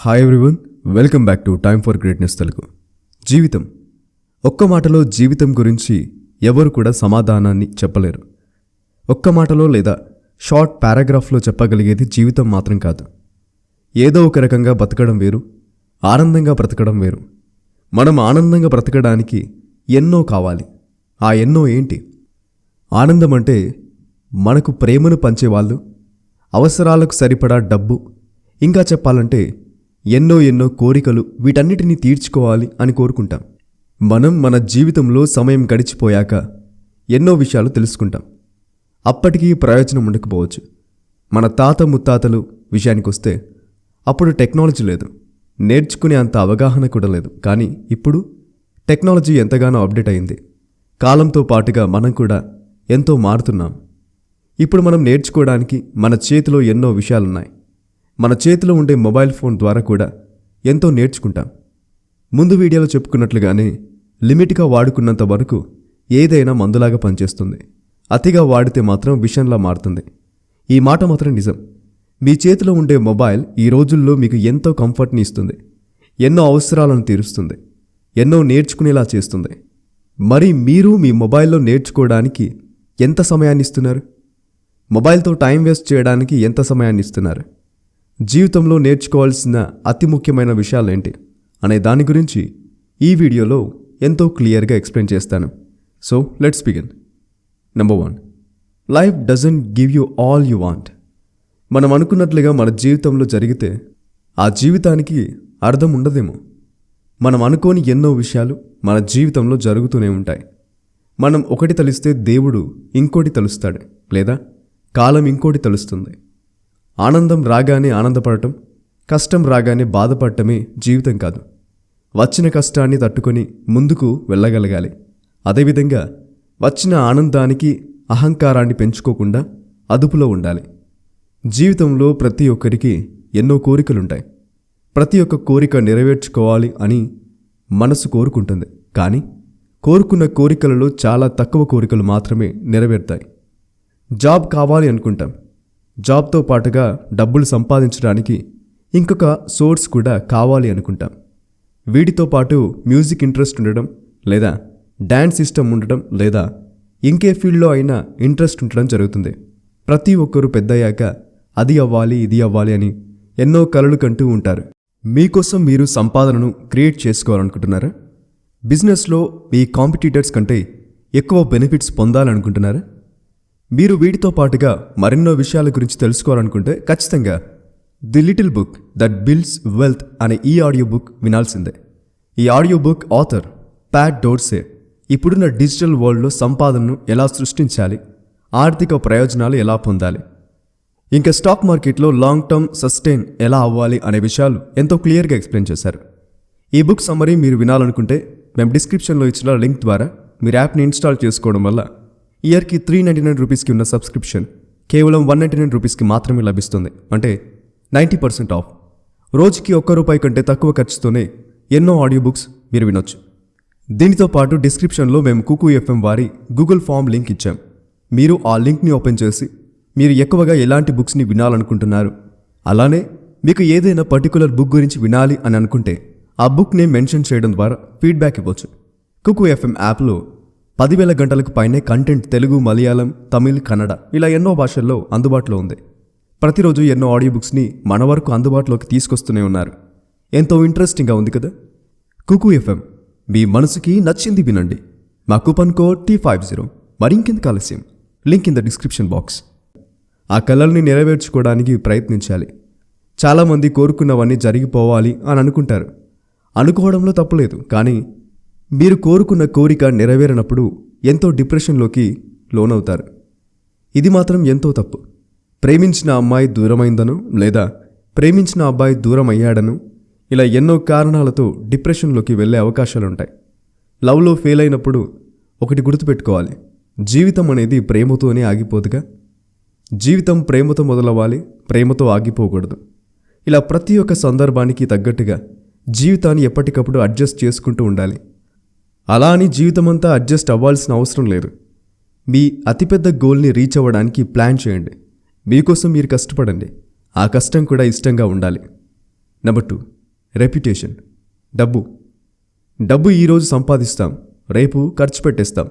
Hi everyone, welcome back to time for greatness Telugu. జీవితం ఒక్క మాటలో జీవితం గురించి ఎవరు కూడా సమాధానాన్ని చెప్పలేరు. ఒక్క మాటలో లేదా షార్ట్ పారాగ్రాఫ్లో చెప్పగలిగేది జీవితం మాత్రం కాదు. ఏదో ఒక రకంగా బతకడం వేరు, ఆనందంగా బ్రతకడం వేరు. మనం ఆనందంగా బ్రతకడానికి ఎన్నో కావాలి. ఆ ఎన్నో ఏంటి? ఆనందం అంటే మనకు ప్రేమను పంచేవాళ్ళు, అవసరాలకు సరిపడా డబ్బు, ఇంకా చెప్పాలంటే ఎన్నో కోరికలు, వీటన్నిటినీ తీర్చుకోవాలి అని కోరుకుంటాం. మనం మన జీవితంలో సమయం గడిచిపోయాక ఎన్నో విషయాలు తెలుసుకుంటాం. అప్పటికీ ప్రయోజనం ఉండకపోవచ్చు. మన తాత ముత్తాతలు విషయానికొస్తే అప్పుడు టెక్నాలజీ లేదు, నేర్చుకునే అంత అవగాహన కూడా లేదు. కానీ ఇప్పుడు టెక్నాలజీ ఎంతగానో అప్డేట్ అయింది. కాలంతో పాటుగా మనం కూడా ఎంతో మారుతున్నాం. ఇప్పుడు మనం నేర్చుకోవడానికి మన చేతిలో ఎన్నో విషయాలున్నాయి. మన చేతిలో ఉండే మొబైల్ ఫోన్ ద్వారా కూడా ఎంతో నేర్చుకుంటాం. ముందు వీడియోలో చెప్పుకున్నట్లుగానే లిమిట్గా వాడుకున్నంత వరకు ఏదైనా మందులాగా పనిచేస్తుంది. అతిగా వాడితే మాత్రం విషంలా మారుతుంది. ఈ మాట మాత్రం నిజం. మీ చేతిలో ఉండే మొబైల్ ఈ రోజుల్లో మీకు ఎంతో కంఫర్ట్ని ఇస్తుంది, ఎన్నో అవసరాలను తీరుస్తుంది, ఎన్నో నేర్చుకునేలా చేస్తుంది. మరి మీరు మీ మొబైల్లో నేర్చుకోవడానికి ఎంత సమయాన్ని ఇస్తున్నారు? మొబైల్తో టైం వేస్ట్ చేయడానికి ఎంత సమయాన్ని ఇస్తున్నారు? జీవితంలో నేర్చుకోవాల్సిన అతి ముఖ్యమైన విషయాలేంటి అనే దాని గురించి ఈ వీడియోలో ఎంతో క్లియర్గా ఎక్స్ప్లెయిన్ చేస్తాను. So let's begin. Number 1, life doesn't give you all you want. మనం అనుకున్నట్లుగా మన జీవితంలో జరిగితే ఆ జీవితానికి అర్థం ఉండదేమో. మనం అనుకోని ఎన్నో విషయాలు మన జీవితంలో జరుగుతూనే ఉంటాయి. మనం ఒకటి తలిస్తే దేవుడు ఇంకోటి తలుస్తాడు, లేదా కాలం ఇంకోటి తలుస్తుంది. ఆనందం రాగానే ఆనందపడటం, కష్టం రాగానే బాధపడటమే జీవితం కాదు. వచ్చిన కష్టాన్ని తట్టుకొని ముందుకు వెళ్ళగలగాలి. అదేవిధంగా వచ్చిన ఆనందానికి అహంకారాన్ని పెంచుకోకుండా అదుపులో ఉండాలి. జీవితంలో ప్రతి ఒక్కరికి ఎన్నో కోరికలుంటాయి. ప్రతి ఒక్క కోరిక నెరవేర్చుకోవాలి అని మనసు కోరుకుంటుంది. కానీ కోరుకున్న కోరికలలో చాలా తక్కువ కోరికలు మాత్రమే నెరవేరుతాయి. జాబ్ కావాలి అనుకుంటాం. జాబ్తో పాటుగా డబ్బులు సంపాదించడానికి ఇంకొక సోర్స్ కూడా కావాలి అనుకుంటాం. వీటితో పాటు మ్యూజిక్ ఇంట్రెస్ట్ ఉండడం, లేదా డ్యాన్స్ ఇష్టం ఉండడం, లేదా ఇంకే ఫీల్డ్లో అయినా ఇంట్రెస్ట్ ఉండడం జరుగుతుంది. ప్రతి ఒక్కరూ పెద్దయ్యాక అది అవ్వాలి, ఇది అవ్వాలి అని ఎన్నో కలలు కంటూ ఉంటారు. మీకోసం మీరు సంపాదనను క్రియేట్ చేసుకోవాలనుకుంటున్నారా? బిజినెస్లో మీ కాంపిటీటర్స్ కంటే ఎక్కువ బెనిఫిట్స్ పొందాలనుకుంటున్నారా? మీరు వీటితో పాటుగా మరెన్నో విషయాల గురించి తెలుసుకోవాలనుకుంటే ఖచ్చితంగా the little book that builds wealth అనే ఈ ఆడియో బుక్ వినాల్సిందే. ఈ ఆడియో బుక్ ఆథర్ ప్యాట్ డోర్సే ఇప్పుడున్న డిజిటల్ వరల్డ్లో సంపాదనను ఎలా సృష్టించాలి, ఆర్థిక ప్రయోజనాలు ఎలా పొందాలి, ఇంకా స్టాక్ మార్కెట్లో లాంగ్ టర్మ్ సస్టైన్ ఎలా అవ్వాలి అనే విషయాలు ఎంతో క్లియర్గా ఎక్స్ప్లెయిన్ చేశారు. ఈ బుక్ సమ్మరీ మీరు వినాలనుకుంటే మేము డిస్క్రిప్షన్లో ఇచ్చిన లింక్ ద్వారా మీరు యాప్ని ఇన్స్టాల్ చేసుకోవడం వల్ల ఇయర్కి 399 రూపీస్కి ఉన్న సబ్స్క్రిప్షన్ కేవలం 199 రూపీస్కి మాత్రమే లభిస్తుంది. అంటే 90% ఆఫ్. రోజుకి ₹1 కంటే తక్కువ ఖర్చుతోనే ఎన్నో ఆడియో బుక్స్ మీరు వినొచ్చు. దీనితో పాటు డిస్క్రిప్షన్లో మేము కుకు FM వారి గూగుల్ ఫామ్ లింక్ ఇచ్చాం. మీరు ఆ లింక్ని ఓపెన్ చేసి మీరు ఎక్కువగా ఎలాంటి బుక్స్ని వినాలనుకుంటున్నారు, అలానే మీకు ఏదైనా పర్టికులర్ బుక్ గురించి వినాలి అని అనుకుంటే ఆ బుక్ నేమ్ మెన్షన్ చేయడం ద్వారా ఫీడ్బ్యాక్ ఇవ్వచ్చు. కుకు FM యాప్లో 10,000 గంటలకు పైనే కంటెంట్ తెలుగు, మలయాళం, తమిళ్, కన్నడ ఇలా ఎన్నో భాషల్లో అందుబాటులో ఉంది. ప్రతిరోజు ఎన్నో ఆడియో బుక్స్ని మన వరకు అందుబాటులోకి తీసుకొస్తూనే ఉన్నారు. ఎంతో ఇంట్రెస్టింగ్గా ఉంది కదా. కుకు FM, మీ మనసుకి నచ్చింది వినండి. మా కూపన్ కోడ్ T50. మరింకెందుకు ఆలస్యం, link in the description box. ఆ కలల్ని నెరవేర్చుకోవడానికి ప్రయత్నించాలి. చాలామంది కోరుకున్నవన్నీ జరిగిపోవాలి అని అనుకుంటారు. అనుకోవడంలో తప్పులేదు. కానీ మీరు కోరుకున్న కోరిక నెరవేరినప్పుడు ఎంతో డిప్రెషన్లోకి లోనవుతారు. ఇది మాత్రం ఎంతో తప్పు. ప్రేమించిన అమ్మాయి దూరమైందనో, లేదా ప్రేమించిన అబ్బాయి దూరం అయ్యాడనో, ఇలా ఎన్నో కారణాలతో డిప్రెషన్లోకి వెళ్ళే అవకాశాలుంటాయి. లవ్లో ఫెయిల్ అయినప్పుడు ఒకటి గుర్తుపెట్టుకోవాలి, జీవితం అనేది ప్రేమతోనే ఆగిపోదుగా. జీవితం ప్రేమతో మొదలవ్వాలి, ప్రేమతో ఆగిపోకూడదు. ఇలా ప్రతి ఒక్క సందర్భానికి తగ్గట్టుగా జీవితాన్ని ఎప్పటికప్పుడు అడ్జస్ట్ చేసుకుంటూ ఉండాలి. అలా అని జీవితమంతా అడ్జస్ట్ అవ్వాల్సిన అవసరం లేదు. మీ అతిపెద్ద గోల్ని రీచ్ అవ్వడానికి ప్లాన్ చేయండి. మీకోసం మీరు కష్టపడండి. ఆ కష్టం కూడా ఇష్టంగా ఉండాలి. Number 2, reputation. డబ్బు ఈరోజు సంపాదిస్తాం, రేపు ఖర్చు పెట్టేస్తాం.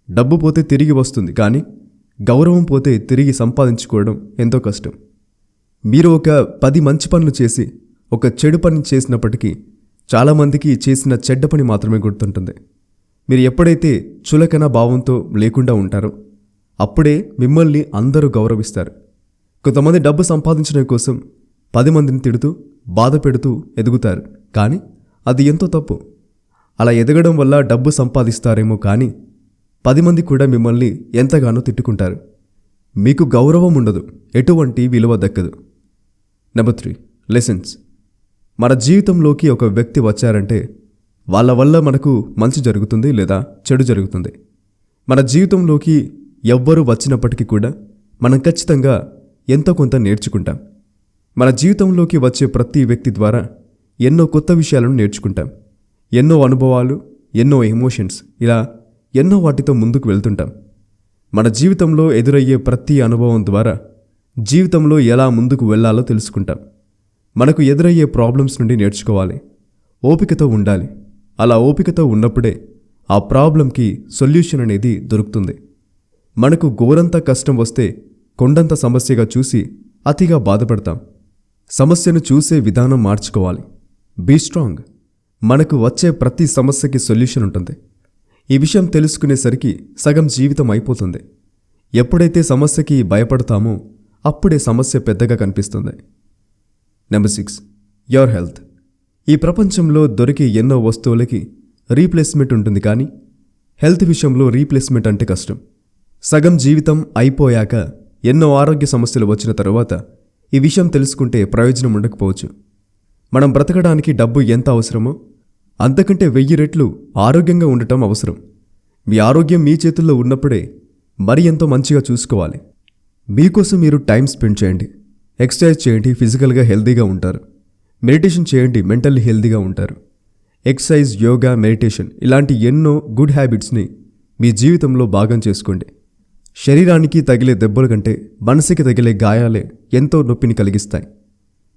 డబ్బు పోతే తిరిగి వస్తుంది, కానీ గౌరవం పోతే తిరిగి సంపాదించుకోవడం ఎంతో కష్టం. మీరు ఒక 10 మంచి పనులు చేసి ఒక చెడు పని చేసినప్పటికీ చాలామందికి చేసిన చెడ్డ పని మాత్రమే గుర్తుంటుంది. మీరు ఎప్పుడైతే చులకన భావంతో లేకుండా ఉంటారో అప్పుడే మిమ్మల్ని అందరూ గౌరవిస్తారు. కొంతమంది డబ్బు సంపాదించడం కోసం 10 మందిని తిడుతూ బాధ పెడుతూ ఎదుగుతారు, కానీ అది ఎంతో తప్పు. అలా ఎదగడం వల్ల డబ్బు సంపాదిస్తారేమో, కానీ 10 మంది కూడా మిమ్మల్ని ఎంతగానో తిట్టుకుంటారు. మీకు గౌరవం ఉండదు, ఎటువంటి విలువ దక్కదు. Number 3, lessons. మన జీవితంలోకి ఒక వ్యక్తి వచ్చారంటే వాళ్ళ వల్ల మనకు మంచి జరుగుతుంది లేదా చెడు జరుగుతుంది. మన జీవితంలోకి ఎవ్వరూ వచ్చినప్పటికీ కూడా మనం ఖచ్చితంగా ఎంతో కొంత నేర్చుకుంటాం. మన జీవితంలోకి వచ్చే ప్రతి వ్యక్తి ద్వారా ఎన్నో కొత్త విషయాలను నేర్చుకుంటాం. ఎన్నో అనుభవాలు, ఎన్నో ఎమోషన్స్, ఇలా ఎన్నో వాటితో ముందుకు వెళ్తుంటాం. మన జీవితంలో ఎదురయ్యే ప్రతి అనుభవం ద్వారా జీవితంలో ఎలా ముందుకు వెళ్ళాలో తెలుసుకుంటాం. మనకు ఎదురయ్యే ప్రాబ్లమ్స్ నుండి నేర్చుకోవాలి, ఓపికతో ఉండాలి. అలా ఓపికతో ఉన్నప్పుడే ఆ ప్రాబ్లంకి సొల్యూషన్ అనేది దొరుకుతుంది. మనకు గోరంత కష్టం వస్తే కొండంత సమస్యగా చూసి అతిగా బాధపడతాం. సమస్యను చూసే విధానం మార్చుకోవాలి. Be strong. మనకు వచ్చే ప్రతి సమస్యకి సొల్యూషన్ ఉంటుంది. ఈ విషయం తెలుసుకునేసరికి సగం జీవితం అయిపోతుంది. ఎప్పుడైతే సమస్యకి భయపడతామో అప్పుడే సమస్య పెద్దగా కనిపిస్తుంది. Number 6, your health. ఈ ప్రపంచంలో దొరికే ఎన్నో వస్తువులకి రీప్లేస్మెంట్ ఉంటుంది, కానీ హెల్త్ విషయంలో రీప్లేస్మెంట్ అంటే కష్టం. సగం జీవితం అయిపోయాక ఎన్నో ఆరోగ్య సమస్యలు వచ్చిన తరువాత ఈ విషయం తెలుసుకుంటే ప్రయోజనం ఉండకపోవచ్చు. మనం బ్రతకడానికి డబ్బు ఎంత అవసరమో అంతకంటే 1000 రెట్లు ఆరోగ్యంగా ఉండటం అవసరం. మీ ఆరోగ్యం మీ చేతుల్లో ఉన్నప్పుడే మరి ఎంతో మంచిగా చూసుకోవాలి. మీకోసం మీరు టైం స్పెండ్ చేయండి, ఎక్సర్సైజ్ చేయండి, ఫిజికల్గా హెల్తీగా ఉంటారు. మెడిటేషన్ చేయండి, మెంటల్లీ హెల్తీగా ఉంటారు. ఎక్సర్సైజ్, యోగా, మెడిటేషన్ ఇలాంటి ఎన్నో గుడ్ హ్యాబిట్స్ని మీ జీవితంలో భాగం చేసుకోండి. శరీరానికి తగిలే దెబ్బల కంటే మనసుకి తగిలే గాయాలే ఎంతో నొప్పిని కలిగిస్తాయి.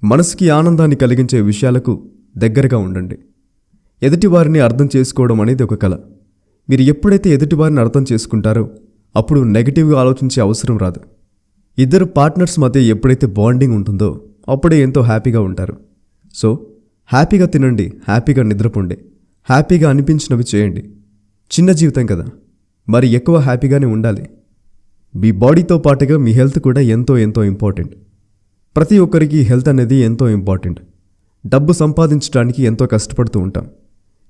మనసుకి ఆనందాన్ని కలిగించే విషయాలకు దగ్గరగా ఉండండి. ఎదుటివారిని అర్థం చేసుకోవడం అనేది ఒక కళ. మీరు ఎప్పుడైతే ఎదుటివారిని అర్థం చేసుకుంటారో అప్పుడు నెగిటివ్గా ఆలోచించే అవసరం రాదు. ఇద్దరు పార్ట్నర్స్ మధ్య ఎప్పుడైతే బాండింగ్ ఉంటుందో అప్పుడే ఎంతో హ్యాపీగా ఉంటారు. సో హ్యాపీగా తినండి, హ్యాపీగా నిద్రపోండి, హ్యాపీగా అనిపించినవి చేయండి. చిన్న జీవితం కదా, మరి ఎక్కువ హ్యాపీగానే ఉండాలి. మీ బాడీతో పాటుగా మీ హెల్త్ కూడా ఎంతో ఇంపార్టెంట్. ప్రతి ఒక్కరికి హెల్త్ అనేది ఎంతో ఇంపార్టెంట్. డబ్బు సంపాదించడానికి ఎంతో కష్టపడుతూ ఉంటాం,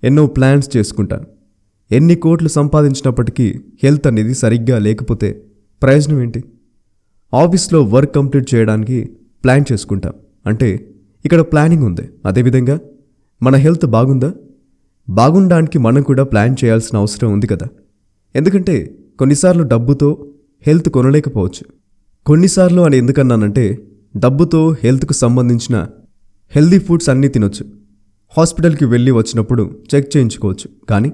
ఎన్నో ప్లాన్స్ చేసుకుంటాం. ఎన్ని కోట్లు సంపాదించినప్పటికీ హెల్త్ అనేది సరిగ్గా లేకపోతే ప్రయోజనం ఏంటి? ఆఫీస్లో వర్క్ కంప్లీట్ చేయడానికి ప్లాన్ చేసుకుంటాం, అంటే ఇక్కడ ప్లానింగ్ ఉంది. అదేవిధంగా మన హెల్త్ బాగుండడానికి మనం కూడా ప్లాన్ చేయాల్సిన అవసరం ఉంది కదా. ఎందుకంటే కొన్నిసార్లు డబ్బుతో హెల్త్ కొనలేకపోవచ్చు. కొన్నిసార్లు అని ఎందుకన్నానంటే డబ్బుతో హెల్త్కు సంబంధించిన హెల్దీ ఫుడ్స్ అన్నీ తినొచ్చు, హాస్పిటల్కి వెళ్ళి వచ్చినప్పుడు చెక్ చేయించుకోవచ్చు, కానీ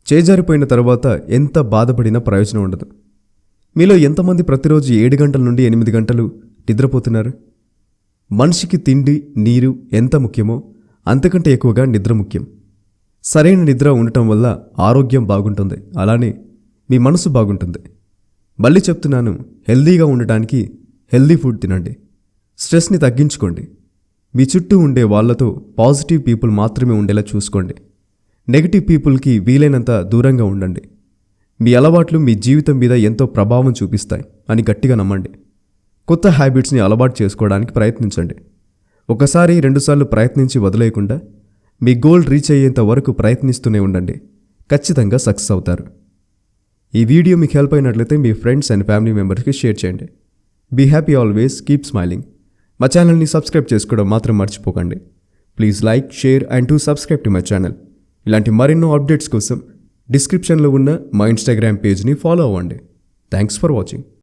చేజారిపోయిన తర్వాత ఎంత బాధపడినా ప్రయోజనం ఉండదు. మీలో ఎంతమంది ప్రతిరోజు 7 గంటల నుండి 8 గంటలు నిద్రపోతున్నారు? మనిషికి తిండి, నీరు ఎంత ముఖ్యమో అంతకంటే ఎక్కువగా నిద్ర ముఖ్యం. సరైన నిద్ర ఉండటం వల్ల ఆరోగ్యం బాగుంటుంది, అలానే మీ మనసు బాగుంటుంది. మళ్ళీ చెప్తున్నాను, హెల్దీగా ఉండటానికి హెల్దీ ఫుడ్ తినండి, స్ట్రెస్ని తగ్గించుకోండి. మీ చుట్టూ ఉండే వాళ్లతో పాజిటివ్ పీపుల్ మాత్రమే ఉండేలా చూసుకోండి. నెగిటివ్ పీపుల్కి వీలైనంత దూరంగా ఉండండి. మీ అలవాట్లు మీ జీవితం మీద ఎంతో ప్రభావం చూపిస్తాయి అని గట్టిగా నమ్మండి. కొత్త హ్యాబిట్స్ని అలవాటు చేసుకోవడానికి ప్రయత్నించండి. ఒకసారి 2 సార్లు ప్రయత్నించి వదిలేయకుండా మీ గోల్ రీచ్ అయ్యేంత వరకు ప్రయత్నిస్తూనే ఉండండి. ఖచ్చితంగా సక్సెస్ అవుతారు. ఈ వీడియో మీకు హెల్ప్ అయినట్లయితే మీ ఫ్రెండ్స్ అండ్ ఫ్యామిలీ మెంబర్స్కి షేర్ చేయండి. Be happy always, keep smiling. మా ఛానల్ని సబ్స్క్రైబ్ చేసుకోవడం మాత్రం మర్చిపోకండి. Please like, share and subscribe to my channel. ఇలాంటి మరెన్నో అప్డేట్స్ కోసం డిస్క్రిప్షన్లో ఉన్న మా ఇన్స్టాగ్రామ్ పేజ్ని ఫాలో అవ్వండి. Thanks for watching.